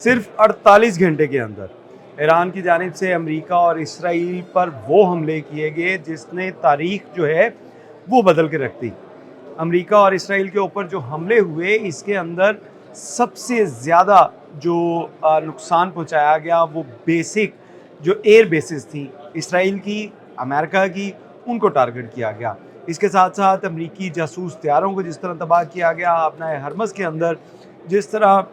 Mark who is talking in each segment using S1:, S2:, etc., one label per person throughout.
S1: सिर्फ 48 घंटे के अंदर ईरान की जानिब से अमेरिका और इसराइल पर वो हमले किए गए जिसने तारीख जो है वो बदल के रख दी। अमेरिका और इसराइल के ऊपर जो हमले हुए इसके अंदर सबसे ज़्यादा जो नुकसान पहुंचाया गया वो बेसिक जो एयर बेसिस थी इसराइल की, अमेरिका की, उनको टारगेट किया गया। इसके साथ साथ अमेरिकी जासूस तैयारों को जिस तरह तबाह किया गया, अपना हरमज़ के अंदर जिस तरह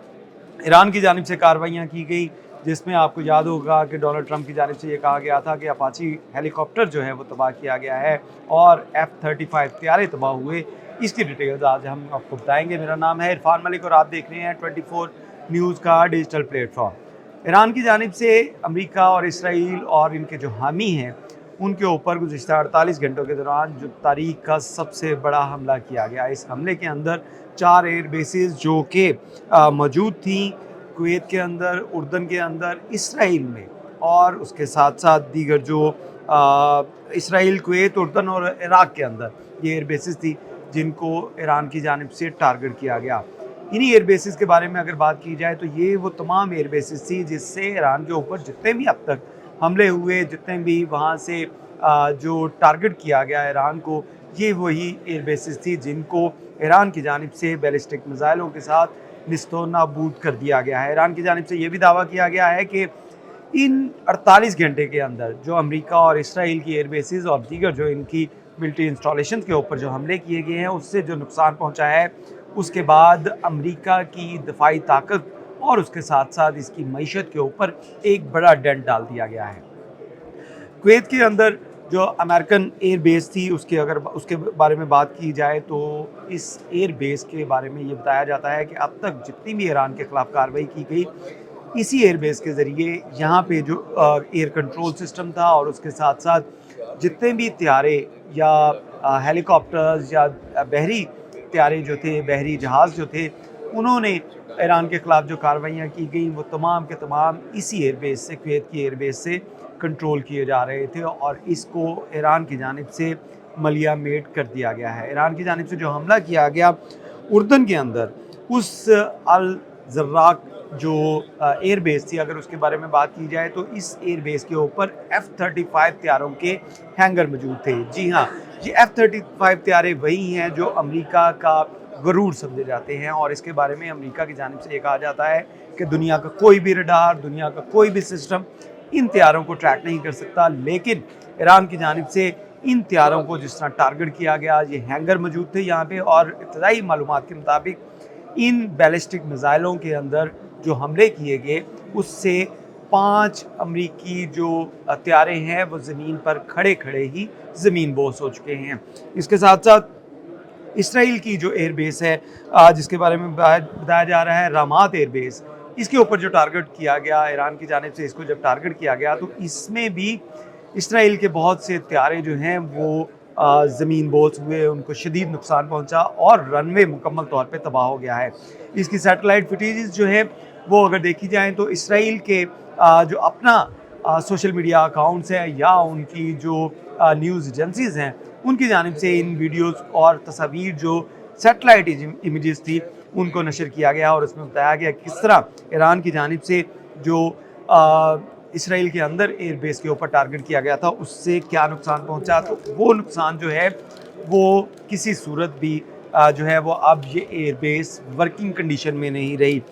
S1: ईरान की जानिब से कार्रवाइयाँ की गई, जिसमें आपको याद होगा कि डोनाल्ड ट्रंप की जानिब से ये कहा गया था कि अपाची हेलीकॉप्टर जो है वो तबाह किया गया है और F-35 तैयारे तबाह हुए। इसकी डिटेल्स आज हम आपको बताएंगे। मेरा नाम है इरफान मलिक और आप देख रहे हैं 24 न्यूज़ का डिजिटल प्लेटफॉर्म। ईरान की जानिब से अमेरिका और इसराइल और इनके जो हामी हैं उनके ऊपर गुज़िश्ता 48 घंटों के दौरान जो तारीख का सबसे बड़ा हमला किया गया। इस हमले के अंदर 4 एयर बेसेस जो कि मौजूद थी कुवैत के अंदर, उर्दन के अंदर, इसराइल में, और उसके साथ साथ दीगर जो इसराइल, कुवैत, उर्दन और इराक़ के अंदर ये एयर बेसेस थी जिनको ईरान की जानिब से टारगेट किया गया। इन्हीं एयर बेसेस के बारे में अगर बात की जाए तो ये वो तमाम एयर बेसेस थी जिससे ईरान के ऊपर जितने भी अब तक हमले हुए, जितने भी वहाँ से जो टारगेट किया गया ईरान को, ये वही एयर बेसेस थी जिनको ईरान की जानिब से बैलिस्टिक मिसाइलों के साथ निस्तो नाबूद कर दिया गया है। ईरान की जानिब से ये भी दावा किया गया है कि इन 48 घंटे के अंदर जो अमेरिका और इसराइल की एयर बेसेस और दीगर जो इनकी मिलिट्री इंस्टॉलेशन के ऊपर जो हमले किए गए हैं उससे जो नुकसान पहुँचा है, उसके बाद अमेरिका की दफाई ताकत और उसके साथ साथ इसकी मईशत के ऊपर एक बड़ा डेंट डाल दिया गया है। कुवैत के अंदर जो अमेरिकन एयर बेस थी उसके बारे में बात की जाए तो इस एयर बेस के बारे में ये बताया जाता है कि अब तक जितनी भी ईरान के ख़िलाफ़ कार्रवाई की गई इसी एयर बेस के ज़रिए यहाँ पे जो एयर कंट्रोल सिस्टम था और उसके साथ साथ जितने भी तैयारे या हेलीकॉप्टर्स या बहरी तैयारे जो थे, बहरी जहाज़ जो थे, उन्होंने ईरान के ख़िलाफ़ जो कार्रवाइयाँ की गई वो तमाम के तमाम इसी एयर बेस से, कुवैत की एयर बेस से कंट्रोल किए जा रहे थे और इसको ईरान की जानिब से मलिया मेट कर दिया गया है। ईरान की जानिब से जो हमला किया गया उर्दन के अंदर उस अल ज़र्राक जो एयर बेस थी, अगर उसके बारे में बात की जाए तो इस एयर बेस के ऊपर F-35 तैयारों के हैंगर मौजूद थे। जी हाँ, ये F-35 तैयारे वही हैं जो अमेरिका का गरूर समझे जाते हैं और इसके बारे में अमेरिका की जानिब से ये कहा जाता है कि दुनिया का कोई भी रडार, दुनिया का कोई भी सिस्टम इन तैयारों को ट्रैक नहीं कर सकता। लेकिन ईरान की जानिब से इन तैयारों को जिस तरह टारगेट किया गया, ये हैंगर मौजूद थे यहाँ पे और इब्तदाई मालूमात के मुताबिक इन बैलिस्टिक मिसाइलों के अंदर जो हमले किए गए उससे 5 अमरीकी जो तैयारे हैं वो ज़मीन पर खड़े खड़े ही ज़मीन बोस हो चुके हैं। इसके साथ साथ इसराइल की जो एयर बेस है जिसके बारे में बताया जा रहा है रामात एयर बेस, इसके ऊपर जो टारगेट किया गया ईरान की जानिब से, इसको जब टारगेट किया गया तो इसमें भी इसराइल के बहुत से तैयारे जो हैं वो ज़मीन बोस हुए, उनको शदीद नुकसान पहुंचा और रनवे मुकम्मल तौर पे तबाह हो गया है। इसकी सैटेलाइट फुटेजेस जो है वो अगर देखी जाएँ तो इसराइल के जो अपना सोशल मीडिया अकाउंट्स हैं या उनकी जो न्यूज़ एजेंसीज़ हैं उनकी जानिब से इन वीडियोज़ और तस्वीर जो सैटेलाइट इमेजेस थी उनको नशर किया गया और उसमें बताया गया किस तरह ईरान की जानिब से जो इसराइल के अंदर एयर बेस के ऊपर टारगेट किया गया था उससे क्या नुकसान पहुंचा। तो वो नुकसान जो है वो किसी सूरत भी जो है वो अब ये एयर बेस वर्किंग कंडीशन में नहीं रही।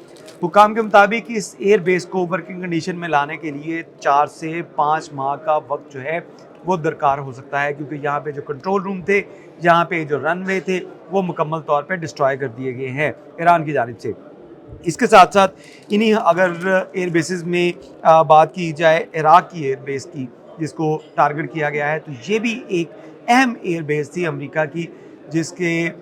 S1: हुकाम के मुताबिक इस एयर बेस को वर्किंग कंडीशन में लाने के लिए 4 से 5 माह का वक्त जो है वो दरकार हो सकता है क्योंकि यहाँ पे जो कंट्रोल रूम थे, यहाँ पे जो रनवे थे वो मुकम्मल तौर पे डिस्ट्रॉय कर दिए गए हैं ईरान की जानिब से। इसके साथ साथ इन्हीं अगर एयर बेसिस में बात की जाए इराक़ की एयर बेस की जिसको टारगेट किया गया है तो ये भी एक अहम एयर बेस थी अमेरिका की जिसमें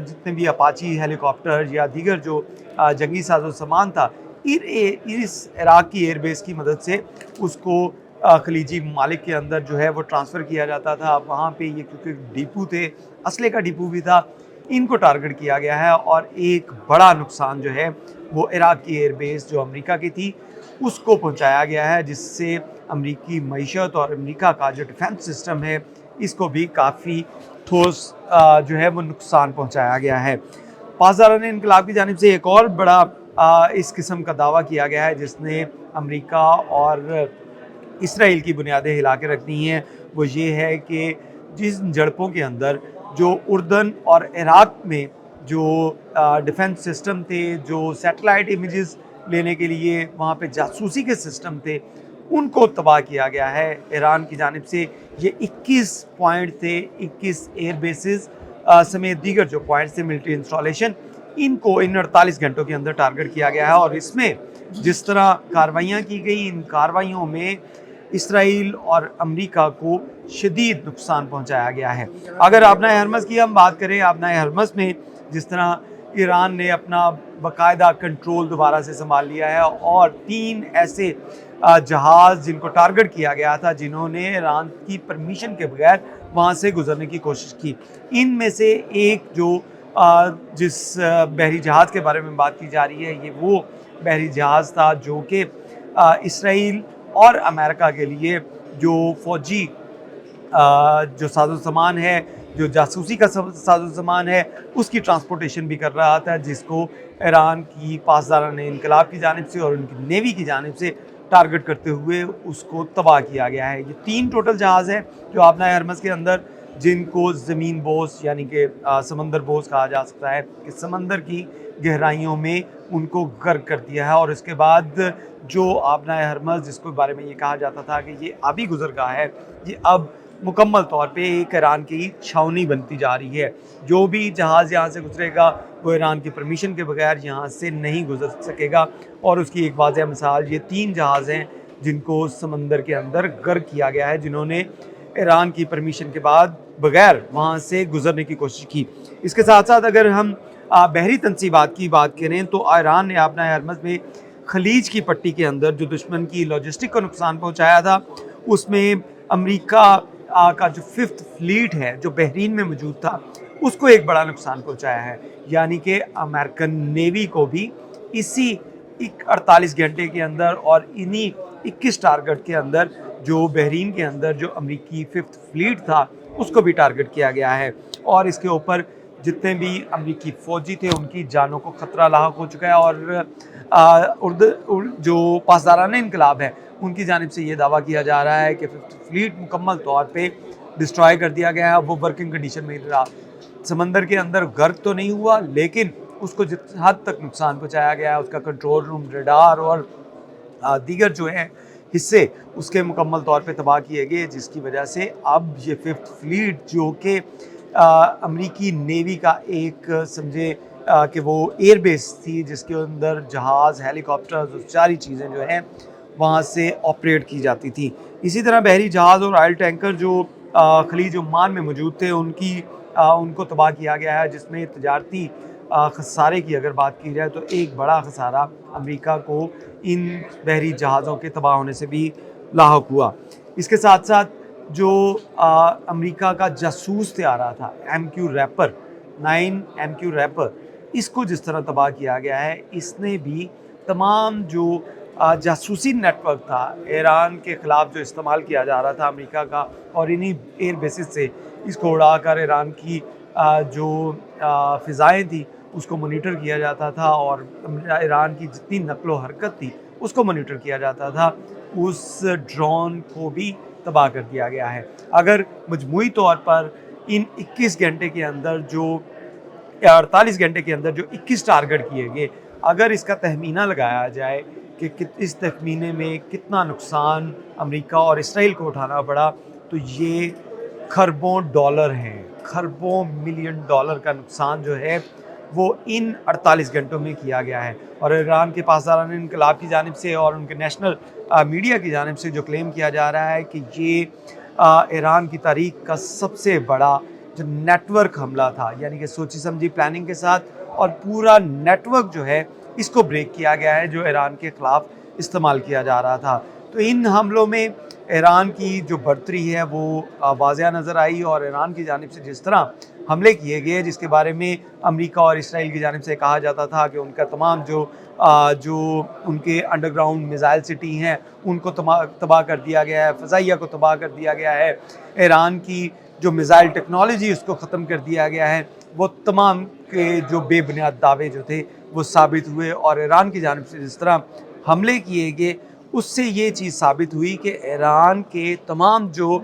S1: जितने भी अपाची हेलीकॉप्टर या दीगर जो जंगी साजो सामान था इस इराक़ की एयर बेस की मदद से उसको खलीजी ममालिक के अंदर जो है वो ट्रांसफ़र किया जाता था। वहाँ पे ये क्योंकि डिपो थे, असले का डिपो भी था, इनको टारगेट किया गया है और एक बड़ा नुकसान जो है वो इराक़ की एयर बेस जो अमेरिका की थी उसको पहुँचाया गया है जिससे अमेरिकी मईशत और अमेरिका का जो डिफेंस सिस्टम है इसको भी काफ़ी ठोस जो है वो नुकसान पहुँचाया गया है। पासदारान इनकलाब की जानिब से एक और बड़ा इस किस्म का दावा किया गया है जिसने अमेरिका और इसराइल की बुनियादें हिला के रख दी हैं, वो ये है कि जिन झड़पों के अंदर जो उर्दन और इराक में जो डिफेंस सिस्टम थे, जो सैटेलाइट इमेजेस लेने के लिए वहाँ पे जासूसी के सिस्टम थे, उनको तबाह किया गया है ईरान की जानिब से। ये 21 पॉइंट थे, 21 एयर बेसिस समेत दीगर जो पॉइंट्स थे मिलिट्री इंस्टॉलेशन, इनको इन 48 घंटों के अंदर टारगेट किया गया है। और इसमें जिस तरह कार्रवाइयाँ की गई, इन कार्रवाइयों में इसराइल और अमेरिका को शदीद नुकसान पहुंचाया गया है। अगर आबनाए हरमज़ की हम बात करें, आबनाए हरमज़ में जिस तरह ईरान ने अपना बाकायदा कंट्रोल दोबारा से संभाल लिया है और 3 ऐसे जहाज़ जिनको टारगेट किया गया था, जिन्होंने ईरान की परमिशन के बगैर वहाँ से गुजरने की कोशिश की, इनमें से एक जो जिस बहरी जहाज़ के बारे में बात की जा रही है, ये वो बहरी जहाज़ था जो कि इसराइल और अमेरिका के लिए जो फ़ौजी जो साजो सामान है, जो जासूसी का साजो सामान है, उसकी ट्रांसपोर्टेशन भी कर रहा था, जिसको ईरान की पासदारान इनकलाब की जानिब से और उनकी नेवी की जानिब से टारगेट करते हुए उसको तबाह किया गया है। ये 3 टोटल जहाज़ हैं जो आबनाए हरमज़ के अंदर, जिनको ज़मीन बोस यानी कि समंदर बोस कहा जा सकता है, कि समंदर की गहराइयों में उनको गर्क कर दिया है। और इसके बाद जो आबनाए हरमज़ जिसके बारे में ये कहा जाता था कि ये आबी गुज़रगाह है, ये अब मुकम्मल तौर पे एक ईरान की छावनी बनती जा रही है। जो भी जहाज़ यहाँ से गुजरेगा वो ईरान की परमिशन के बगैर यहाँ से नहीं गुजर सकेगा। और उसकी एक वाज़ह मिसाल ये 3 जहाज़ हैं जिनको समंदर के अंदर गर्क किया गया है, जिन्होंने ईरान की परमिशन के बाद बगैर वहाँ से गुजरने की कोशिश की। इसके साथ साथ अगर हम बहरी तनसीबात की बात करें तो ईरान ने आबनाए हरमज़ में खलीज की पट्टी के अंदर जो दुश्मन की लॉजिस्टिक को नुकसान पहुँचाया था, उसमें अमेरिका का जो 5th फ्लीट है जो बहरीन में मौजूद था, उसको एक बड़ा नुकसान पहुँचाया है। यानी कि अमेरिकन नेवी को भी इसी 48 घंटे के अंदर और इन्हीं 21 टारगेट के अंदर जो बहरीन के अंदर जो अमेरिकी 5th फ्लीट था, उसको भी टारगेट किया गया है। और इसके ऊपर जितने भी अमेरिकी फ़ौजी थे उनकी जानों को ख़तरा लाहक हो चुका है। और जो पासदारान इनकलाब है उनकी जानिब से ये दावा किया जा रहा है कि 5th फ्लीट मुकम्मल तौर पे डिस्ट्रॉय कर दिया गया है, वो वर्किंग कंडीशन में ही रहा। समंदर के अंदर गर्क तो नहीं हुआ, लेकिन उसको जिस हद तक नुकसान पहुँचाया गया है, उसका कंट्रोल रूम, रडार और दीगर जो है हिस्से उसके मुकम्मल तौर पे तबाह किए गए, जिसकी वजह से अब ये 5th फ्लीट जो कि अमेरिकी नेवी का एक समझे कि वो एयर बेस थी जिसके अंदर जहाज़, हेलीकॉप्टर्स और सारी चीज़ें जो हैं वहाँ से ऑपरेट की जाती थी। इसी तरह बहरी जहाज़ और ऑयल टैंकर जो खलीज ओमान में मौजूद थे उनको तबाह किया गया है, जिसमें तजारती खसारे की अगर बात की जाए तो एक बड़ा खसारा अमेरिका को इन बहरी जहाज़ों के तबाह होने से भी लाहक हुआ। इसके साथ साथ जो अमेरिका का जासूस तैयारा था MQ रैपर, 9 MQ रैपर, इसको जिस तरह तबाह किया गया है, इसने भी तमाम जो जासूसी नेटवर्क था ईरान के ख़िलाफ़ जो इस्तेमाल किया जा रहा था अमेरिका का, और इन्हीं एयर बेसिस से इसको उड़ाकर ईरान की जो फ़िज़ाएँ थी उसको मॉनिटर किया जाता था और ईरान की जितनी नक़्लो हरकत थी उसको मॉनिटर किया जाता था। उस ड्रोन को भी तबाह कर दिया गया है। अगर मजमूई तौर पर इन 21 घंटे के अंदर जो 48 घंटे के अंदर जो 21 टारगेट किए गए, अगर इसका तखमीना लगाया जाए कि इस तखमीने में कितना नुकसान अमेरिका और इसराइल को उठाना पड़ा, तो ये खरबों डॉलर हैं, खरबों मिलियन डॉलर का नुकसान जो है वो इन 48 घंटों में किया गया है। और ईरान के पासदारान इनकलाब की जानिब से और उनके नेशनल मीडिया की जानिब से जो क्लेम किया जा रहा है कि ये ईरान की तारीख का सबसे बड़ा जो नेटवर्क हमला था, यानी कि सोची समझी प्लानिंग के साथ और पूरा नेटवर्क जो है इसको ब्रेक किया गया है जो ईरान के ख़िलाफ़ इस्तेमाल किया जा रहा था। तो इन हमलों में ईरान की जो बढ़तरी है वो वाज़िया नज़र आई, और ईरान की जानिब से जिस तरह हमले किए गए, जिसके बारे में अमेरिका और इसराइल की जानिब से कहा जाता था कि उनका तमाम जो उनके अंडरग्राउंड मिसाइल सिटी हैं उनको तबाह कर दिया गया है, फ़ज़ाइया को तबाह कर दिया गया है, ईरान की जो मिसाइल टेक्नोलॉजी उसको ख़त्म कर दिया गया है, वो तमाम के जो बेबुनियाद दावे जो थे وہ ثابت ہوئے، اور ایران کی جانب سے جس طرح حملے کیے گئے اس سے یہ چیز ثابت ہوئی کہ ایران کے تمام جو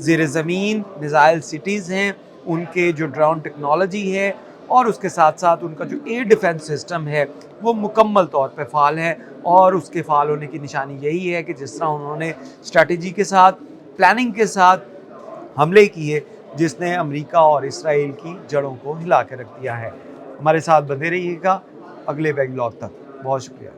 S1: زیر زمین میزائل سٹیز ہیں، ان کے جو ڈرون ٹیکنالوجی ہے اور اس کے ساتھ ساتھ ان کا جو ایئر ڈیفنس سسٹم ہے وہ مکمل طور پہ فعال ہے، اور اس کے فعال ہونے کی نشانی یہی ہے کہ جس طرح انہوں نے اسٹریٹجی کے ساتھ، پلاننگ کے ساتھ حملے کیے جس نے امریکہ اور اسرائیل کی جڑوں کو ہلا کے رکھ دیا ہے۔ ہمارے ساتھ بنے رہیے گا اگلے ویب لاگ تک، بہت شکریہ۔